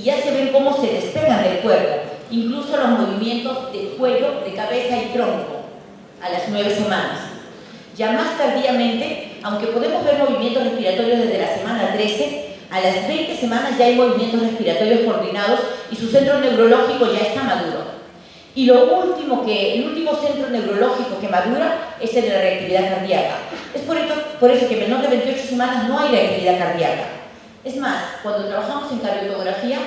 y ya se ven cómo se despegan del cuerpo, incluso los movimientos de cuello, de cabeza y tronco, a las 9 semanas. Ya más tardíamente, aunque podemos ver movimientos respiratorios desde la semana 13, a las 20 semanas ya hay movimientos respiratorios coordinados y su centro neurológico ya está maduro. Y el último centro neurológico que madura es el de la reactividad cardíaca. Es por eso que en menor de 28 semanas no hay reactividad cardíaca. Es más, cuando trabajamos en cardiografía,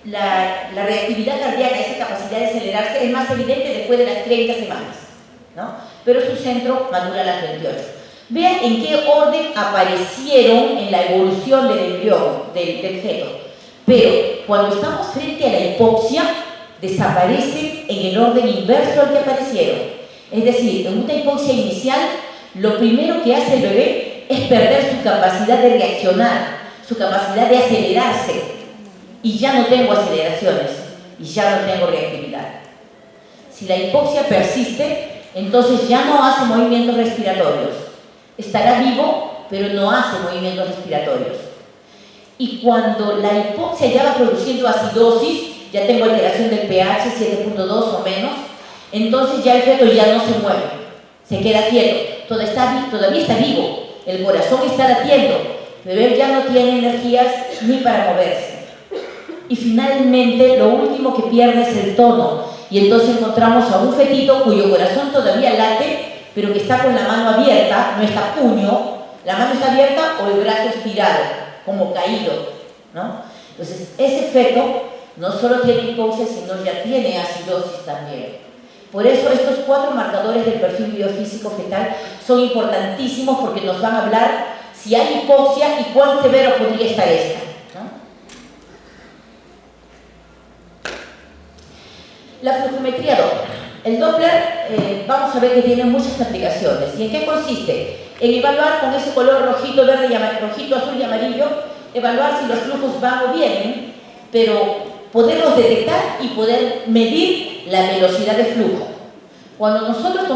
la reactividad cardíaca, esa capacidad de acelerarse, es más evidente después de las 30 semanas, ¿no? Pero su centro madura a las 28. Vean en qué orden aparecieron en la evolución del embrión, del feto. Pero cuando estamos frente a la hipoxia, desaparecen en el orden inverso al que aparecieron. Es decir, en una hipoxia inicial, lo primero que hace el bebé es perder su capacidad de reaccionar, su capacidad de acelerarse. Y ya no tengo aceleraciones, y ya no tengo reactividad. Si la hipoxia persiste, entonces ya no hace movimientos respiratorios. Estará vivo, pero no hace movimientos respiratorios. Y cuando la hipoxia ya va produciendo acidosis, ya tengo alteración del pH 7.2 o menos, entonces ya el feto ya no se mueve, se queda quieto, todavía está vivo, el corazón está latiendo, pero él ya no tiene energías ni para moverse. Y finalmente lo último que pierde es el tono, y entonces encontramos a un fetito cuyo corazón todavía late, pero que está con la mano abierta, no está puño, la mano está abierta o el brazo estirado, como caído, ¿no? Entonces ese feto no solo tiene hipoxia, sino ya tiene acidosis también. Por eso estos 4 marcadores del perfil biofísico fetal son importantísimos porque nos van a hablar si hay hipoxia y cuán severo podría estar esta, ¿no? La flujometría Doppler. El Doppler, vamos a ver que tiene muchas aplicaciones. ¿Y en qué consiste? En evaluar con ese color rojito, verde, rojito, azul y amarillo, evaluar si los flujos van o vienen, pero poderlos detectar y poder medir la velocidad de flujo. Cuando nosotros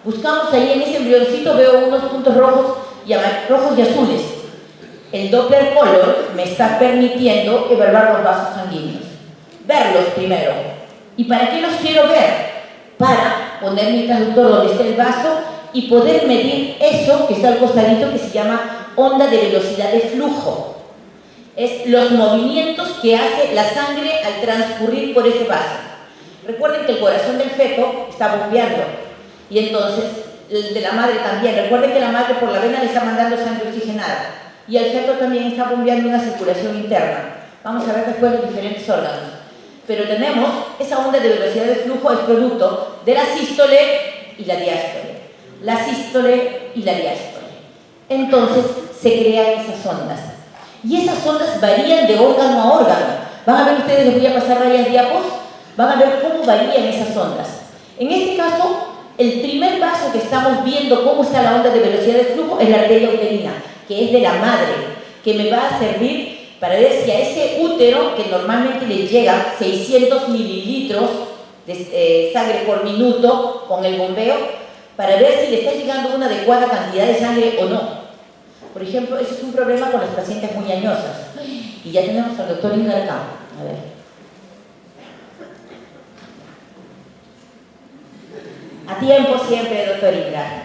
buscamos ahí en ese embrioncito, veo unos puntos rojos y azules. El Doppler Color me está permitiendo evaluar los vasos sanguíneos. Verlos primero. ¿Y para qué los quiero ver? Para poner mi transductor donde está el vaso y poder medir eso que está al costadito, que se llama onda de velocidad de flujo. Es los movimientos que hace la sangre al transcurrir por ese vaso. Recuerden que el corazón del feto está bombeando, y entonces el de la madre también. Recuerden que la madre por la vena le está mandando sangre oxigenada, y el feto también está bombeando una circulación interna. Vamos a ver después los diferentes órganos. Pero tenemos esa onda de velocidad de flujo, es producto de la sístole y la diástole. La sístole y la diástole. Entonces se crean esas ondas. Y esas ondas varían de órgano a órgano. Van a ver ustedes, les voy a pasar varias diapos, van a ver cómo varían esas ondas. En este caso, el primer vaso que estamos viendo cómo está la onda de velocidad de flujo es la arteria uterina, que es de la madre, que me va a servir para ver si a ese útero, que normalmente le llegan 600 mililitros de sangre por minuto con el bombeo, para ver si le está llegando una adecuada cantidad de sangre o no. Por ejemplo, ese es un problema con las pacientes muy añosas. Y ya tenemos al doctor Ingarcán. A ver. A tiempo siempre, doctor Ingarcán.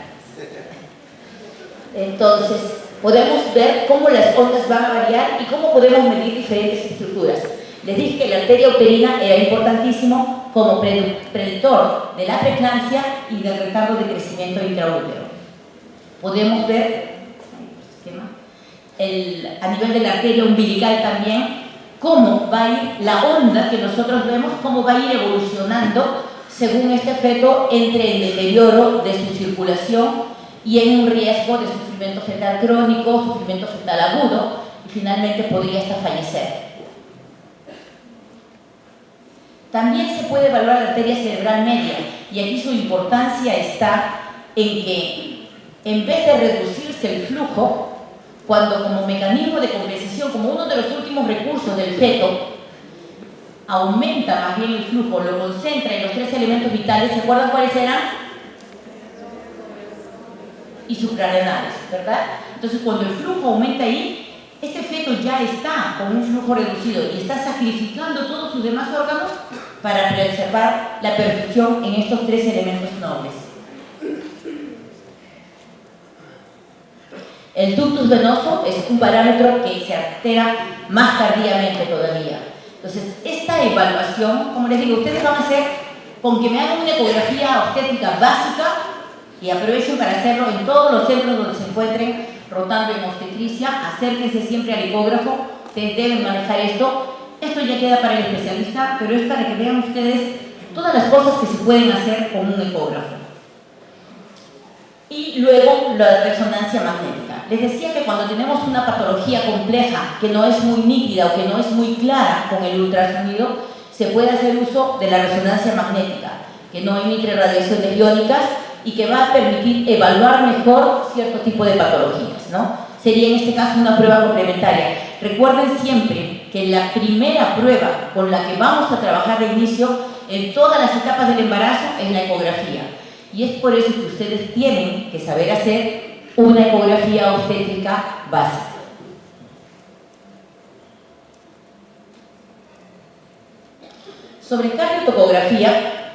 Entonces, podemos ver cómo las ondas van a variar y cómo podemos medir diferentes estructuras. Les dije que la arteria uterina era importantísimo como predictor de la preeclampsia y del retardo de crecimiento intraútero. Podemos ver a nivel de la arteria umbilical también cómo va a ir la onda que nosotros vemos, cómo va a ir evolucionando según este feto entre en deterioro de su circulación y en un riesgo de sufrimiento fetal crónico, sufrimiento fetal agudo, y finalmente podría hasta fallecer. También se puede evaluar la arteria cerebral media, y aquí su importancia está en que en vez de reducirse el flujo, cuando como mecanismo de compensación, como uno de los últimos recursos del feto, aumenta más bien el flujo, lo concentra en los 3 elementos vitales, ¿se acuerdan cuáles eran? Y suprarrenales, ¿verdad? Entonces, cuando el flujo aumenta ahí, este feto ya está con un flujo reducido y está sacrificando todos sus demás órganos para preservar la perfección en estos tres elementos nobles. El ductus venoso es un parámetro que se altera más tardíamente todavía. Entonces, esta evaluación, como les digo, ustedes van a hacer con que me hagan una ecografía obstétrica básica y aprovechen para hacerlo en todos los centros donde se encuentren rotando en obstetricia. Acérquense siempre al ecógrafo, ustedes deben manejar esto. Esto ya queda para el especialista, pero es para que vean ustedes todas las cosas que se pueden hacer con un ecógrafo. Y luego la resonancia magnética. Les decía que cuando tenemos una patología compleja que no es muy nítida o que no es muy clara con el ultrasonido, se puede hacer uso de la resonancia magnética, que no emite radiaciones iónicas y que va a permitir evaluar mejor cierto tipo de patologías, ¿no? Sería en este caso una prueba complementaria. Recuerden siempre que la primera prueba con la que vamos a trabajar de inicio en todas las etapas del embarazo es la ecografía. Y es por eso que ustedes tienen que saber hacer una ecografía obstétrica básica. Sobre cardiotocografía,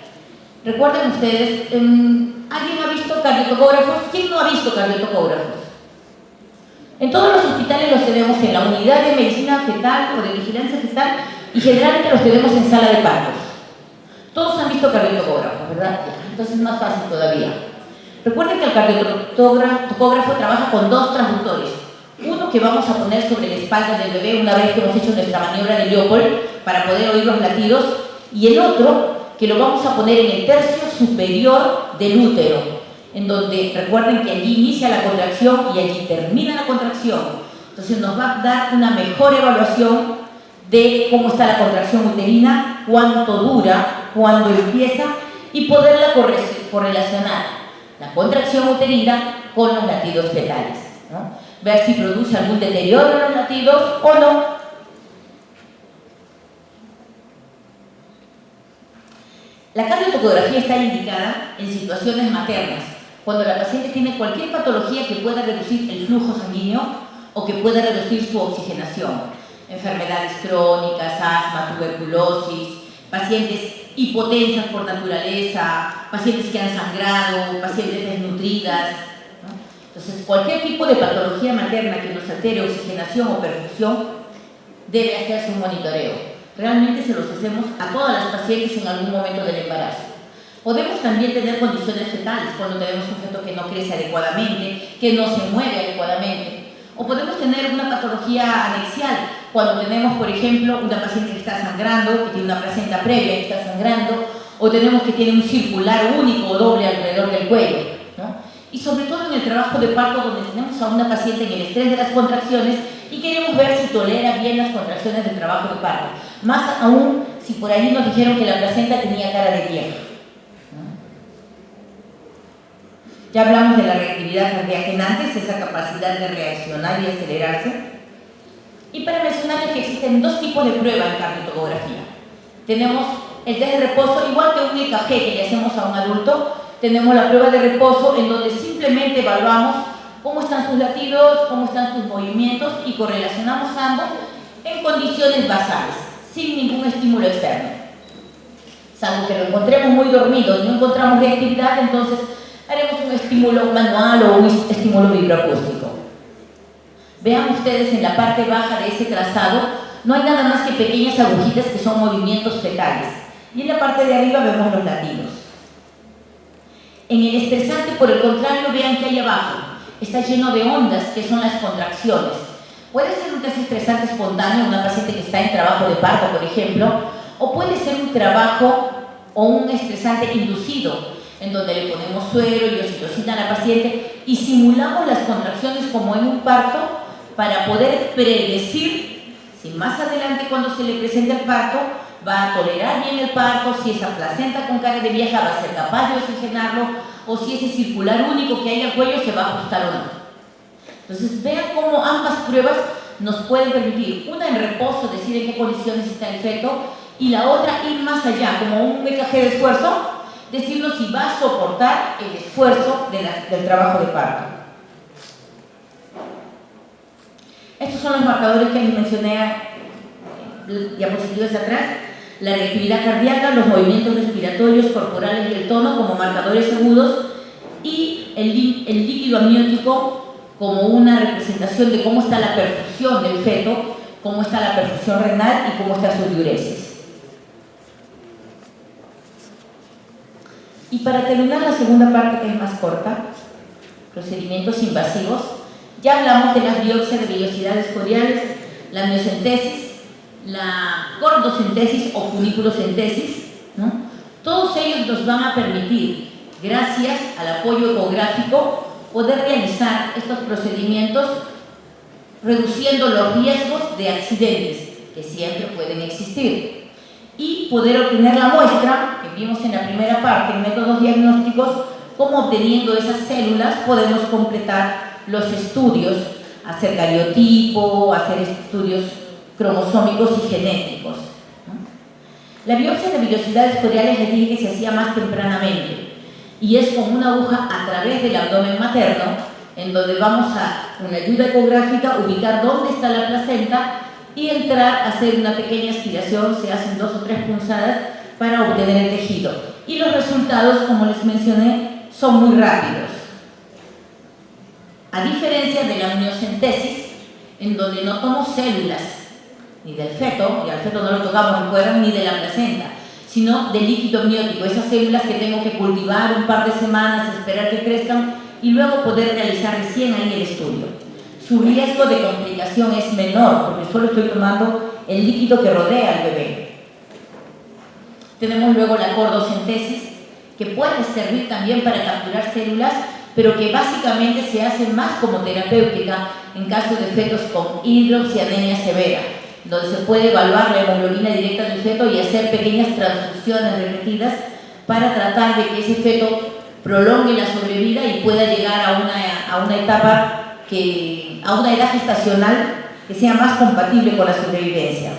recuerden ustedes, ¿alguien ha visto cardiotocógrafos? ¿Quién no ha visto cardiotocógrafos? En todos los hospitales los tenemos en la unidad de medicina fetal o de vigilancia fetal y generalmente los tenemos en sala de partos. Todos han visto cardiotocógrafos, ¿verdad? Entonces es más fácil todavía. Recuerden que el cardiotocógrafo trabaja con dos transductores. Uno que vamos a poner sobre la espalda del bebé una vez que hemos hecho nuestra maniobra de Leopold para poder oír los latidos, y el otro que lo vamos a poner en el tercio superior del útero, en donde recuerden que allí inicia la contracción y allí termina la contracción. Entonces nos va a dar una mejor evaluación de cómo está la contracción uterina, cuánto dura, cuándo empieza y poderla correlacionar la contracción uterina con los latidos fetales, ¿no? Ver si produce algún deterioro en los latidos o no. La cardiotocografía está indicada en situaciones maternas, cuando la paciente tiene cualquier patología que pueda reducir el flujo sanguíneo o que pueda reducir su oxigenación. Enfermedades crónicas, asma, tuberculosis, pacientes hipotensas por naturaleza, pacientes que han sangrado, pacientes desnutridas, ¿no? Entonces, cualquier tipo de patología materna que nos altere oxigenación o perfusión debe hacerse un monitoreo. Realmente se los hacemos a todas las pacientes en algún momento del embarazo. Podemos también tener condiciones fetales cuando tenemos un feto que no crece adecuadamente, que no se mueve adecuadamente. O podemos tener una patología anexial cuando tenemos, por ejemplo, una paciente que está sangrando, que tiene una placenta previa que está sangrando, o tenemos que tiene un circular único o doble alrededor del cuello, ¿no? Y sobre todo en el trabajo de parto, donde tenemos a una paciente en el estrés de las contracciones y queremos ver si tolera bien las contracciones del trabajo de parto. Más aún si por ahí nos dijeron que la placenta tenía cara de vieja, ¿no? Ya hablamos de la reactividad cardíaca en antes, esa capacidad de reaccionar y acelerarse. Y para mencionarles que existen dos tipos de pruebas en cardiotocografía. Tenemos el test de reposo, igual que un EKG que le hacemos a un adulto. Tenemos la prueba de reposo en donde simplemente evaluamos cómo están sus latidos, cómo están sus movimientos y correlacionamos ambos en condiciones basales, sin ningún estímulo externo. Salvo que lo encontremos muy dormido y no encontramos reactividad, entonces haremos un estímulo manual o un estímulo vibroacústico. Vean ustedes en la parte baja de ese trazado, no hay nada más que pequeñas agujitas que son movimientos fetales. Y en la parte de arriba vemos los latidos. En el estresante, por el contrario, vean que hay abajo. Está lleno de ondas, que son las contracciones. Puede ser un test estresante espontáneo, una paciente que está en trabajo de parto, por ejemplo, o puede ser un trabajo o un estresante inducido, en donde le ponemos suero y oxitocina a la paciente y simulamos las contracciones como en un parto para poder predecir si más adelante, cuando se le presenta el parto, va a tolerar bien el parto, si esa placenta con cara de vieja va a ser capaz de oxigenarlo o si ese circular único que hay al cuello se va a ajustar o no. Entonces vean cómo ambas pruebas nos pueden permitir, una en reposo, decir en qué condiciones está el feto, y la otra ir más allá, como un EKG de esfuerzo, decirnos si va a soportar el esfuerzo del trabajo de parto. Estos son los marcadores que les mencioné diapositivas atrás: la reactividad cardíaca, los movimientos respiratorios, corporales y el tono como marcadores agudos, y el líquido amniótico como una representación de cómo está la perfusión del feto, cómo está la perfusión renal y cómo está su diuresis. Y para terminar la segunda parte, que es más corta, procedimientos invasivos, ya hablamos de las biopsias de vellosidades coriales, la amniocentesis, la cordocentesis o funiculocentesis, ¿no? Todos ellos nos van a permitir, gracias al apoyo ecográfico, poder realizar estos procedimientos reduciendo los riesgos de accidentes que siempre pueden existir, y poder obtener la muestra que vimos en la primera parte en métodos diagnósticos, cómo obteniendo esas células podemos completar los estudios, hacer cariotipo, hacer estudios cromosómicos y genéticos, ¿no? La biopsia de vellosidades coriales les dije que se hacía más tempranamente, y es con una aguja a través del abdomen materno, en donde vamos a, con la ayuda ecográfica, ubicar dónde está la placenta y entrar a hacer una pequeña aspiración. Se hacen 2 o 3 punzadas para obtener el tejido. Y los resultados, como les mencioné, son muy rápidos. A diferencia de la amniocentesis, en donde no tomo células ni del feto, y al feto no lo tocamos, recuerdan, ni de la placenta, sino del líquido amniótico, esas células que tengo que cultivar un par de semanas, esperar que crezcan y luego poder realizar recién ahí el estudio. Su riesgo de complicación es menor, porque solo estoy tomando el líquido que rodea al bebé. Tenemos luego la cordocentesis, que puede servir también para capturar células, pero que básicamente se hace más como terapéutica en caso de fetos con hidroxianemia severa, donde se puede evaluar la hemoglobina directa del feto y hacer pequeñas transfusiones repetidas para tratar de que ese feto prolongue la sobrevida y pueda llegar a una etapa a una edad gestacional que sea más compatible con la sobrevivencia.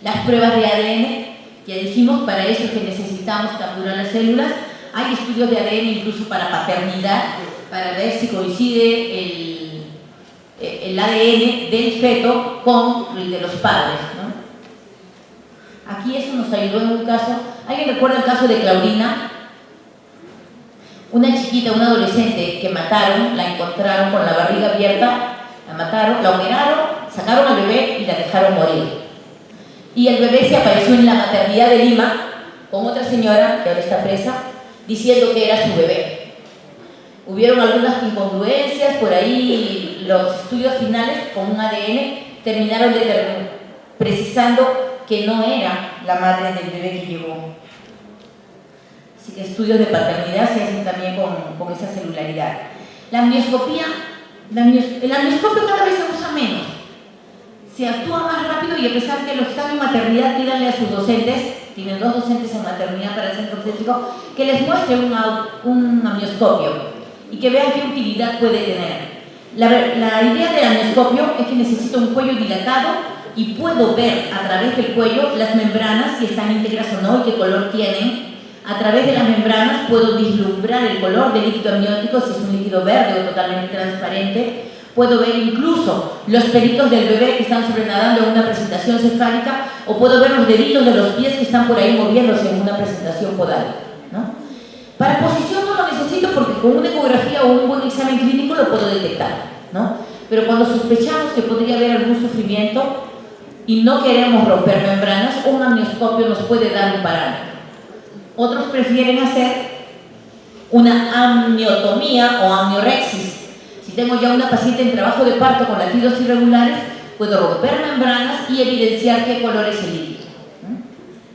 Las pruebas de ADN, ya dijimos, para eso es que necesitamos capturar las células. Hay estudios de ADN incluso para paternidad, para ver si coincide el ADN del feto con el de los padres, ¿no? Aquí eso nos ayudó en un caso. ¿Alguien recuerda el caso de Claudina? Una chiquita, una adolescente que mataron, la encontraron con la barriga abierta, la mataron, la operaron, sacaron al bebé y la dejaron morir. Y el bebé se apareció en la maternidad de Lima con otra señora, que ahora está presa, diciendo que era su bebé. Hubieron algunas incongruencias por ahí, los estudios finales con un ADN terminaron precisando que no era la madre del bebé que llegó. Así que estudios de paternidad se hacen también con esa celularidad. La amnioscopía, el amnioscopio cada vez se usa menos. Se actúa más rápido, y a pesar que los que están en maternidad, pídanle a sus docentes, tienen 2 docentes en maternidad para el centro obstétrico, que les muestren un amnioscopio y que vean qué utilidad puede tener. La idea del amnioscopio es que necesito un cuello dilatado y puedo ver a través del cuello las membranas, si están íntegras o no y qué color tienen. A través de las membranas puedo vislumbrar el color del líquido amniótico, si es un líquido verde o totalmente transparente. Puedo ver incluso los pelitos del bebé que están sobrenadando en una presentación cefálica, o puedo ver los deditos de los pies que están por ahí moviéndose en una presentación podal, ¿no? Para posición no lo necesito, porque con una ecografía o un buen examen clínico lo puedo detectar, ¿no? Pero cuando sospechamos que podría haber algún sufrimiento y no queremos romper membranas, un amnioscopio nos puede dar un parámetro. Otros prefieren hacer una amniotomía o amniorexis. Si tengo ya una paciente en trabajo de parto con latidos irregulares, puedo romper membranas y evidenciar qué color es el líquido.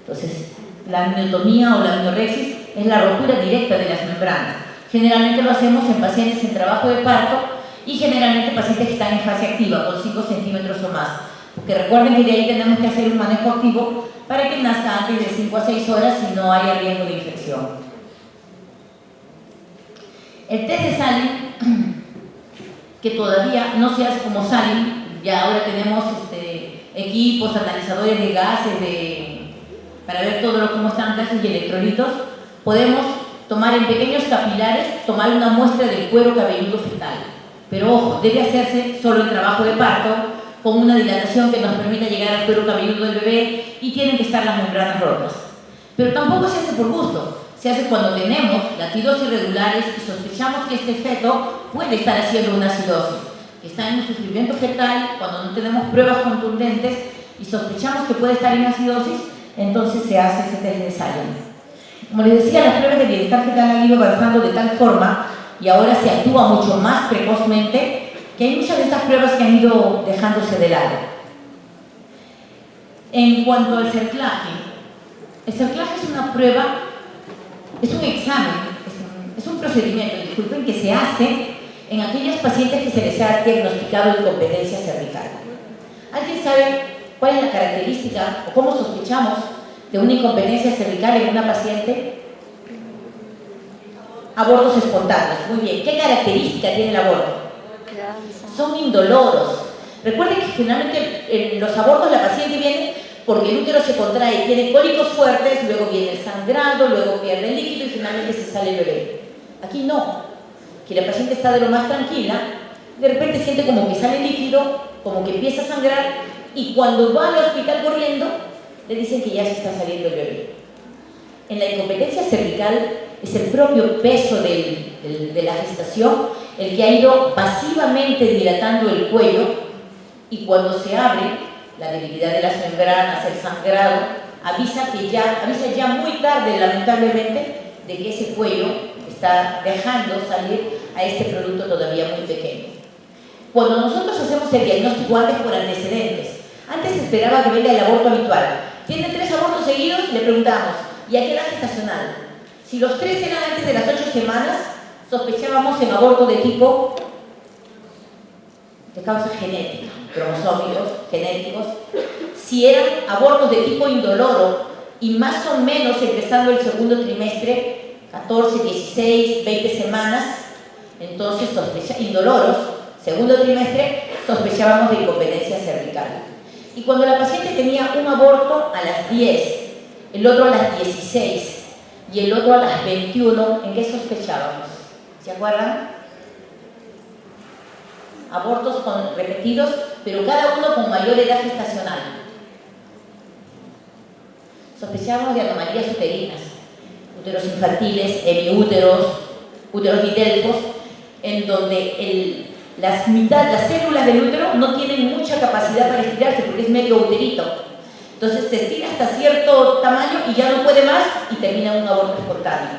Entonces, la amniotomía o la amniorexis es la rotura directa de las membranas. Generalmente lo hacemos en pacientes en trabajo de parto y generalmente pacientes que están en fase activa, con 5 centímetros o más. Porque recuerden que de ahí tenemos que hacer un manejo activo para que nazca antes de 5 a 6 horas y no haya riesgo de infección. El test de Saline, que todavía no se hace como Saline, ya ahora tenemos equipos, analizadores de gases, para ver todo cómo están gases y electrolitos. Podemos tomar en pequeños capilares, tomar una muestra del cuero cabelludo fetal. Pero ojo, debe hacerse solo en trabajo de parto, con una dilatación que nos permita llegar al cuero cabelludo del bebé y tienen que estar las membranas rotas. Pero tampoco se hace por gusto, se hace cuando tenemos latidos irregulares y sospechamos que este feto puede estar haciendo una acidosis, que está en un sufrimiento fetal, cuando no tenemos pruebas contundentes y sospechamos que puede estar en acidosis, entonces se hace ese test de Salem. Como les decía, las pruebas de bienestar fetal han ido avanzando de tal forma y ahora se actúa mucho más precozmente que hay muchas de estas pruebas que han ido dejándose de lado. En cuanto al cerclaje, el cerclaje es una prueba, es un examen, es un procedimiento, disculpen, que se hace en aquellas pacientes que se les ha diagnosticado incompetencia cervical. ¿Alguien sabe cuál es la característica o cómo sospechamos de una incompetencia cervical en una paciente? Abortos espontáneos. Muy bien. ¿Qué característica tiene el aborto? Son indoloros. Recuerden que generalmente en los abortos la paciente viene porque el útero se contrae, tiene cólicos fuertes, luego viene el sangrado, luego pierde el líquido y finalmente se sale el bebé. Aquí no. Que la paciente está de lo más tranquila, de repente siente como que sale líquido, como que empieza a sangrar y cuando va al hospital corriendo le dicen que ya se está saliendo el bebé. En la incompetencia cervical es el propio peso de la gestación el que ha ido pasivamente dilatando el cuello y cuando se abre, la debilidad de las membranas, el sangrado, avisa ya muy tarde, lamentablemente, de que ese cuello está dejando salir a este producto todavía muy pequeño. Cuando nosotros hacemos el diagnóstico antes por antecedentes, antes se esperaba que venga el aborto habitual. Tiene 3 abortos seguidos, le preguntamos, ¿y a qué edad gestacional? Si los 3 eran antes de las 8 semanas, sospechábamos en aborto de tipo de causa genética, cromosómicos, genéticos. Si eran abortos de tipo indoloro y más o menos empezando el segundo trimestre, 14, 16, 20 semanas, entonces indoloros, segundo trimestre, sospechábamos de incompetencia cervical. Y cuando la paciente tenía un aborto a las 10, el otro a las 16 y el otro a las 21, ¿en qué sospechábamos? ¿Se acuerdan? Abortos repetidos, pero cada uno con mayor edad gestacional. Sospechábamos de anomalías uterinas, úteros infantiles, hemiúteros, úteros didelfos, en donde las células del útero no tienen mucha capacidad para estirarse porque es medio uterito. Entonces se estira hasta cierto tamaño y ya no puede más y termina en un aborto espontáneo.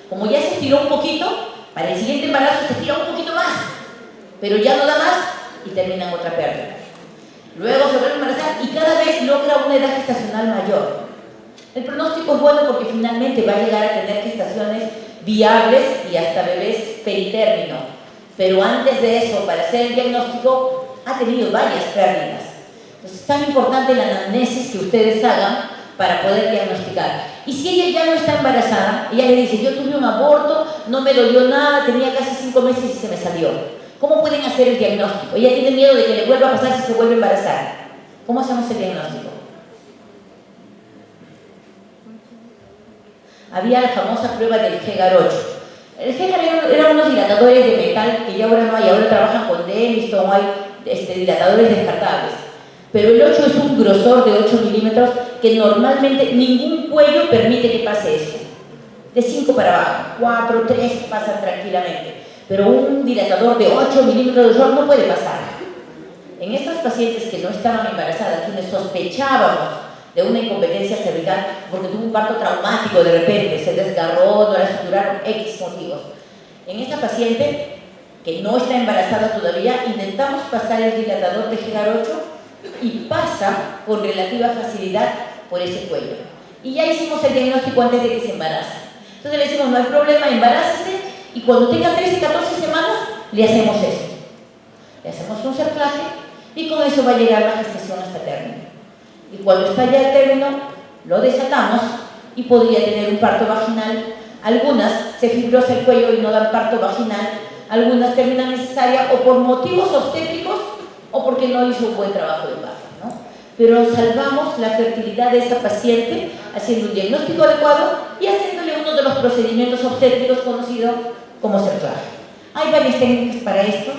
Como ya se estiró un poquito, para el siguiente embarazo se estira un poquito más, pero ya no da más y termina en otra pérdida. Luego se vuelve a embarazar y cada vez logra una edad gestacional mayor. El pronóstico es bueno porque finalmente va a llegar a tener gestaciones viables y hasta bebés peritérmino. Pero antes de eso, para hacer el diagnóstico, ha tenido varias pérdidas. Entonces es tan importante la anamnesis que ustedes hagan para poder diagnosticar. Y si ella ya no está embarazada, ella le dice, yo tuve un aborto, no me dolió nada, tenía casi 5 meses y se me salió. ¿Cómo pueden hacer el diagnóstico? Ella tiene miedo de que le vuelva a pasar si se vuelve a embarazar. ¿Cómo hacemos el diagnóstico? Había la famosa prueba del GEGAR-8. El GEGAR eran unos dilatadores de metal que ya ahora no hay, ahora trabajan con Denniston, hay dilatadores descartables. Pero el 8 es un grosor de 8 milímetros que normalmente ningún cuello permite que pase eso. De 5 para abajo, 4, 3 pasan tranquilamente. Pero un dilatador de 8 milímetros de grosor no puede pasar. En estas pacientes que no estaban embarazadas, quienes sospechábamos de una incompetencia cervical porque tuvo un parto traumático de repente, se desgarró, no la suturaron, X motivos. En esta paciente que no está embarazada todavía, intentamos pasar el dilatador de GEGAR-8 y pasa con relativa facilidad por ese cuello. Y ya hicimos el diagnóstico antes de que se embarace. Entonces le decimos, no hay problema, embarácese y cuando tenga 13 y 14 semanas le hacemos eso. Le hacemos un cerclaje y con eso va a llegar la gestación hasta término. Y cuando está ya el término, lo desatamos y podría tener un parto vaginal. Algunas se fibrosa el cuello y no dan parto vaginal, algunas terminan en cesárea o por motivos obstétricos o porque no hizo un buen trabajo de parto, ¿no? Pero salvamos la fertilidad de esa paciente haciendo un diagnóstico adecuado y haciéndole uno de los procedimientos obstétricos conocidos como cerclaje. Hay varias técnicas para esto.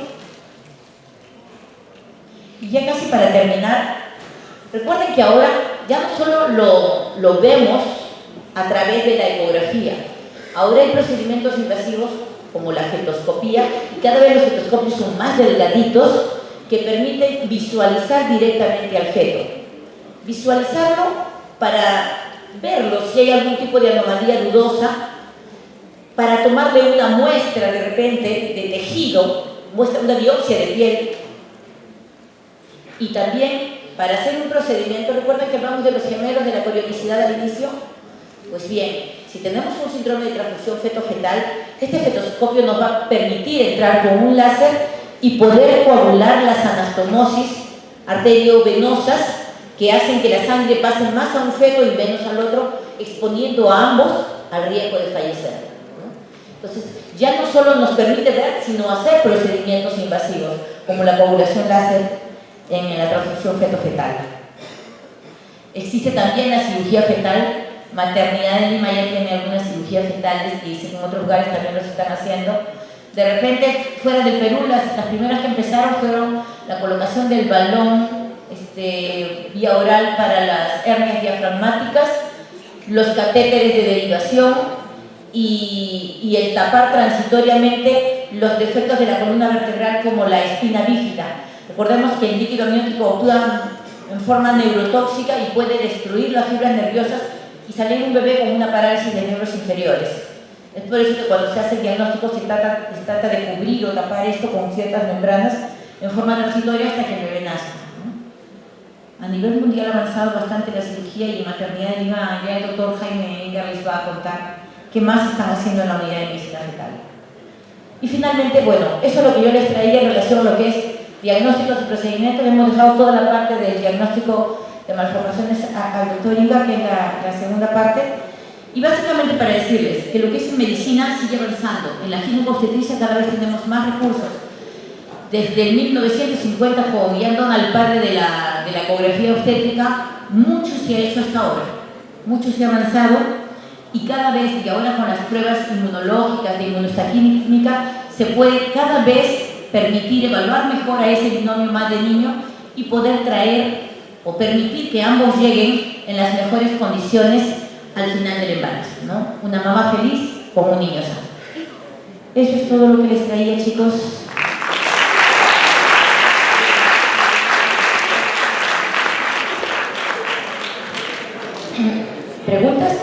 Y ya casi para terminar, recuerden que ahora ya no solo lo vemos a través de la ecografía, ahora hay procedimientos invasivos como la fetoscopía, y cada vez los fetoscopios son más delgaditos que permiten visualizar directamente al feto. Visualizarlo para verlo si hay algún tipo de anomalía dudosa, para tomarle una muestra de repente de tejido, una biopsia de piel, y también para hacer un procedimiento. Recuerden que hablamos de los gemelos de la corionicidad al inicio. Pues bien, si tenemos un síndrome de transfusión feto-fetal, este fetoscopio nos va a permitir entrar con un láser y poder coagular las anastomosis arteriovenosas que hacen que la sangre pase más a un feto y menos al otro, exponiendo a ambos al riesgo de fallecer, ¿no? Entonces, ya no solo nos permite ver, sino hacer procedimientos invasivos, como la coagulación láser en la transfusión feto-fetal. Existe también la cirugía fetal. Maternidad en Lima ya tiene algunas cirugías fetales y en otros lugares también los están haciendo. De repente, fuera del Perú, las primeras que empezaron fueron la colocación del balón vía oral para las hernias diafragmáticas, los catéteres de derivación y el tapar transitoriamente los defectos de la columna vertebral como la espina bífida. Recordemos que el líquido amniótico actúa en forma neurotóxica y puede destruir las fibras nerviosas y salir un bebé con una parálisis de miembros inferiores. Es por eso que cuando se hace el diagnóstico se trata de cubrir o tapar esto con ciertas membranas en forma transitoria hasta que el bebé nazca, ¿no? A nivel mundial ha avanzado bastante la cirugía y en maternidad en Lima ya el doctor Jaime Inga les va a contar qué más están haciendo en la unidad de medicina fetal. Y finalmente, bueno, eso es lo que yo les traía en relación a lo que es diagnósticos y procedimientos. Hemos dejado toda la parte del diagnóstico de malformaciones al doctor Inga, que es la segunda parte, y básicamente para decirles que lo que es en medicina sigue avanzando. En la ginecobstetricia cada vez tenemos más recursos. Desde el 1950, con Ian Donald, padre de la ecografía obstétrica, mucho se ha hecho hasta ahora, mucho se ha avanzado, y cada vez, y ahora con las pruebas inmunológicas, de inmunohistoquímica, se puede cada vez permitir evaluar mejor a ese binomio madre-niño y poder traer o permitir que ambos lleguen en las mejores condiciones al final del embarazo, ¿no? Una mamá feliz con un niño sano. Eso es todo lo que les traía, chicos. ¿Preguntas?